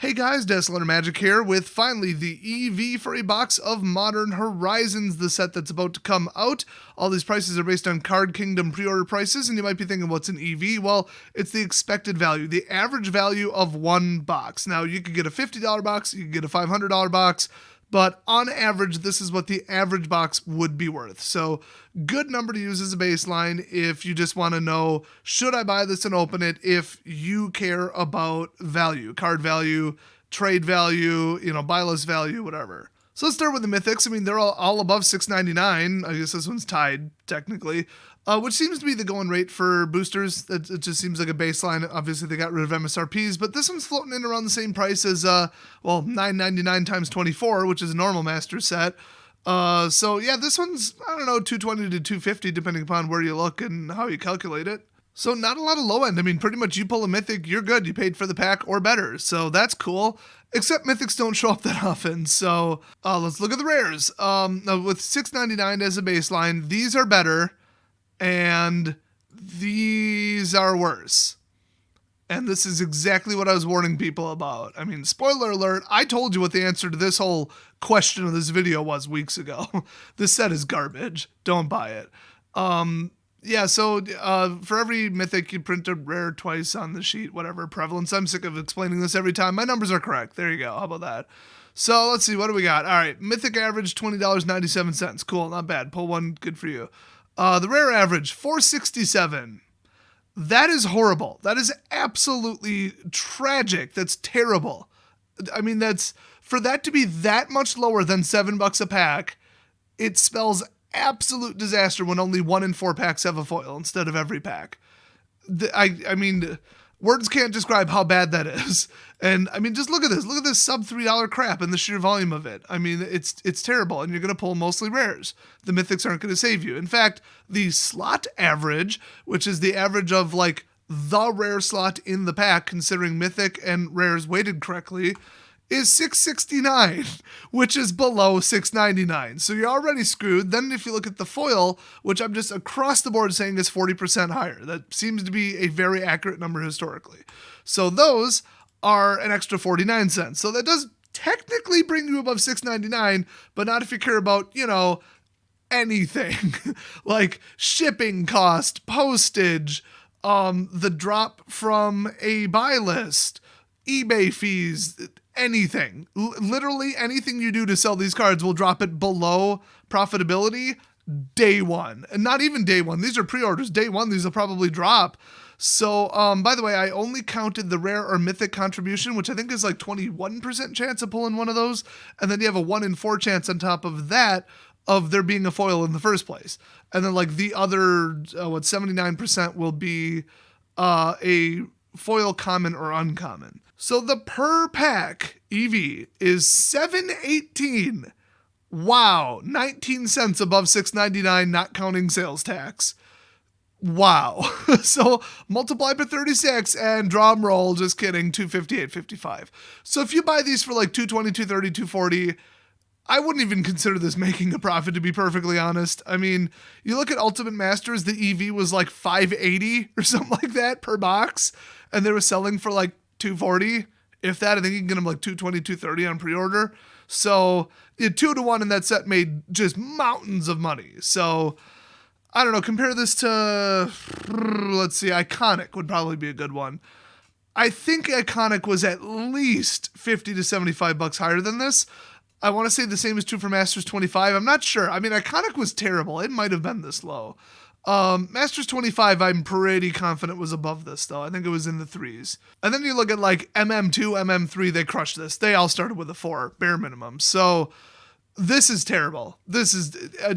Hey guys, Desolate Magic here with finally the EV for a box of Modern Horizons, the set that's about to come out. All these prices are based on Card Kingdom pre-order prices, and you might be thinking, what's an EV? Well, it's the expected value, the average value of one box. Now, you could get a $50 box, you could get a $500 box, but on average, this is what the average box would be worth. So, good number to use as a baseline if you just want to know, should I buy this and open it, if you care about value, card value, trade value, buy list value, whatever. So let's start with the Mythics. I mean, they're all above $6.99. I guess this one's tied, technically, which seems to be the going rate for boosters. It just seems like a baseline. Obviously, they got rid of MSRPs, but this one's floating in around the same price as, $9.99 times 24, which is a normal master set. So yeah, this one's, I don't know, $220 to $250, depending upon where you look and how you calculate it. So not a lot of low end. I mean, pretty much you pull a Mythic, you're good. You paid for the pack or better. So that's cool. Except Mythics don't show up that often. So let's look at the rares. Now with $6.99 as a baseline, these are better and these are worse. And this is exactly what I was warning people about. I mean, spoiler alert, I told you what the answer to this whole question of this video was weeks ago. This set is garbage. Don't buy it. Yeah, so for every Mythic, you print a rare twice on the sheet, whatever, prevalence. I'm sick of explaining this every time. My numbers are correct. There you go. How about that? So let's see. What do we got? All right, Mythic average, $20.97. Cool, not bad. Pull one, good for you. The rare average, $4.67. That is horrible. That is absolutely tragic. That's terrible. I mean, for that to be that much lower than $7 a pack, it spells absolute disaster when only 1 in 4 packs have a foil instead of every pack. I mean, words can't describe how bad that is. And I mean, just look at this. Look at this sub $3 crap and the sheer volume of it. I mean, it's terrible, and you're going to pull mostly rares. The Mythics aren't going to save you. In fact, the slot average, which is the average of like the rare slot in the pack, considering Mythic and rares weighted correctly, is $6.69, which is below $6.99. So you're already screwed. Then if you look at the foil, which I'm just across the board saying is 40% higher, that seems to be a very accurate number historically. So those are an extra 49 cents. So that does technically bring you above $6.99, but not if you care about, anything like shipping cost, postage, the drop from a buy list, eBay fees, anything. Literally anything you do to sell these cards will drop it below profitability day one. And not even day one. These are pre-orders. Day one, these will probably drop. So, by the way, I only counted the rare or mythic contribution, which I think is like 21% chance of pulling one of those. And then you have a 1 in 4 chance on top of that of there being a foil in the first place. And then like the other, 79% will be a foil common or uncommon. So the per pack EV is $7.18. Wow, 19 cents above $6.99, not counting sales tax. Wow. So multiply by 36 and drum roll, just kidding, $258.55. So if you buy these for like $220, $230, $240, I wouldn't even consider this making a profit, to be perfectly honest. I mean, you look at Ultimate Masters, the EV was like $5.80 or something like that per box, and they were selling for like $240. If that, I think you can get them like $220, $230 on pre-order. So 2 to 1 in that set made just mountains of money. So I don't know, compare this to, let's see, Iconic would probably be a good one. I think Iconic was at least $50 to $75 higher than this. I want to say the same is true for Masters 25. I'm not sure. I mean, Iconic was terrible. It might have been this low. Masters 25, I'm pretty confident was above this, though. I think it was in the 3s. And then you look at like MM2, MM3, they crushed this. They all started with a 4, bare minimum. So this is terrible. This is,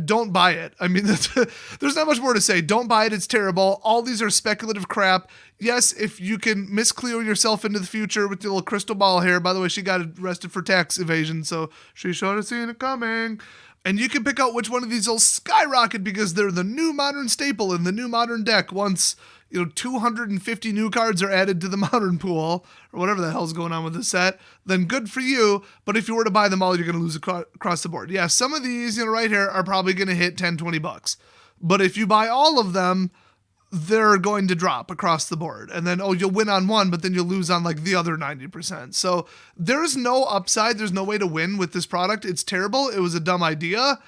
don't buy it. I mean, there's not much more to say. Don't buy it. It's terrible. All these are speculative crap. Yes, if you can Miss Cleo yourself into the future with your little crystal ball hair. By the way, she got arrested for tax evasion, so she should have seen it coming. And you can pick out which one of these will skyrocket because they're the new modern staple in the new modern deck once, 250 new cards are added to the modern pool, or whatever the hell's going on with the set, then good for you. But if you were to buy them all, you're going to lose across the board. Yeah, some of these, right here are probably going to hit $10, $20. But if you buy all of them, they're going to drop across the board. And then, oh, you'll win on one, but then you'll lose on like the other 90%. So there's no upside. There's no way to win with this product. It's terrible. It was a dumb idea.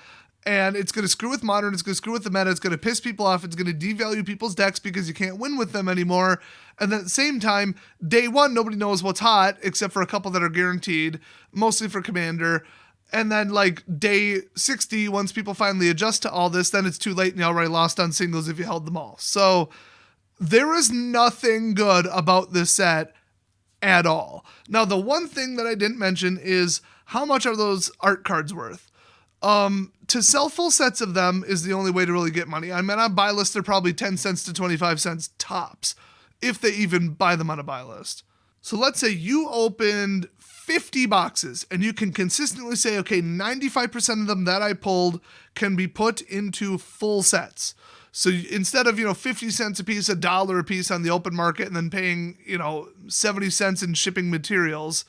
And it's going to screw with Modern. It's going to screw with the meta. It's going to piss people off. It's going to devalue people's decks because you can't win with them anymore. And then at the same time, day one, nobody knows what's hot except for a couple that are guaranteed, mostly for Commander. And then like day 60, once people finally adjust to all this, then it's too late and you already lost on singles if you held them all. So there is nothing good about this set at all. Now, the one thing that I didn't mention is how much are those art cards worth? To sell full sets of them is the only way to really get money. I mean, on buy list, they're probably 10 cents to 25 cents tops, if they even buy them on a buy list. So let's say you opened 50 boxes and you can consistently say, okay, 95% of them that I pulled can be put into full sets. So instead of, 50 cents a piece, $1 a piece on the open market and then paying, 70 cents in shipping materials,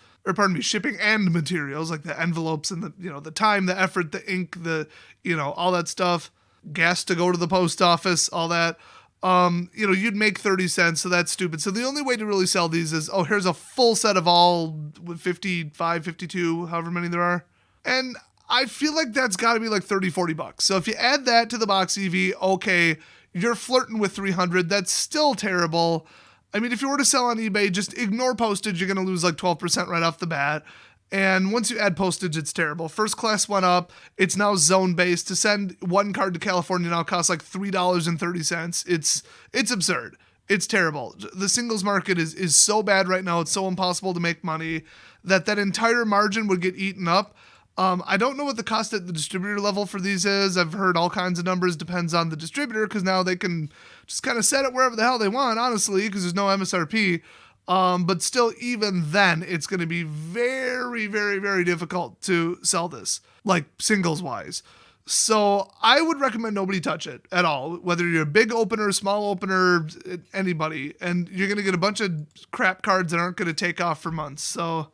shipping and materials like the envelopes and the time, the effort, the ink, all that stuff, gas to go to the post office, all that. You'd make 30 cents. So that's stupid. So the only way to really sell these is, here's a full set of all with 55, 52, however many there are. And I feel like that's got to be like 30, 40 bucks. So if you add that to the box EV, okay, you're flirting with 300. That's still terrible. I mean, if you were to sell on eBay, just ignore postage. You're going to lose like 12% right off the bat. And once you add postage, it's terrible. First class went up. It's now zone based. To send one card to California now costs like $3.30. It's absurd. It's terrible. The singles market is so bad right now. It's so impossible to make money that entire margin would get eaten up. I don't know what the cost at the distributor level for these is. I've heard all kinds of numbers. Depends on the distributor because now they can just kind of set it wherever the hell they want, honestly, because there's no MSRP. But still, even then, it's going to be very, very, very difficult to sell this, like singles-wise. So I would recommend nobody touch it at all, whether you're a big opener, small opener, anybody. And you're going to get a bunch of crap cards that aren't going to take off for months. So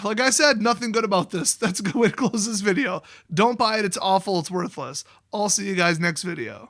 like I said, nothing good about this. That's a good way to close this video. Don't buy it. It's awful. It's worthless. I'll see you guys next video.